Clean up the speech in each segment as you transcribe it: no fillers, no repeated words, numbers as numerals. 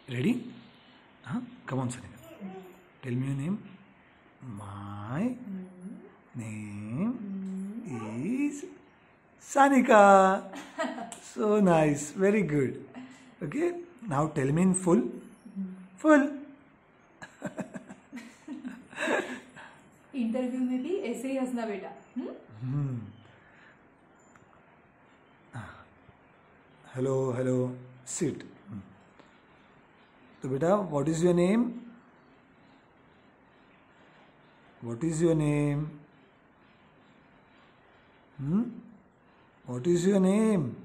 Ready? Come on, Sanika. Tell me your name. My name is Sanika. So nice. Very good. Okay. Now tell me in full. Full. Interview में भी ऐसे ही हंसना बेटा. Hello, hello. Sit. So beta, what is your name? What is your name? What is your name?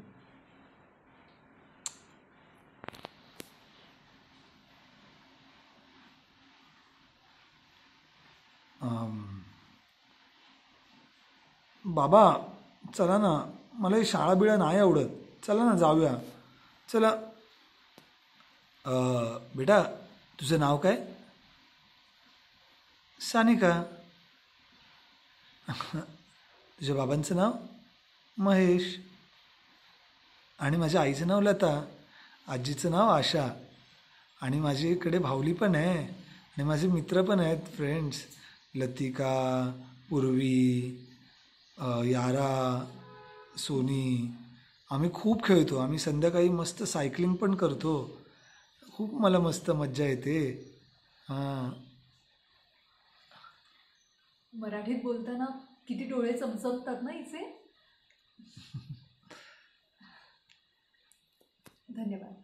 बाबा चला ना, मला ही शाळा बिळा नाही आवडत. चला ना जाऊया. चला. बेटा तुझं नाव काय? सानिका. तुझ्या बाबांचं नाव? महेश. आणि माझ्या आईचं नाव लता. आजीचं नाव आशा. आणि माझ्याकडे भावली पण आहे. आणि माझे मित्र पण आहेत, फ्रेंड्स. लतिका, पूर्वी, यारा, सोनी. आम्ही खूप खेळतो. आम्ही संध्याकाळी मस्त सायकलिंग पण करतो. खूप मला मस्त मज्जा येते. हां. मराठीत बोलताना किती डोळे चमचमतात ना हिचे. धन्यवाद.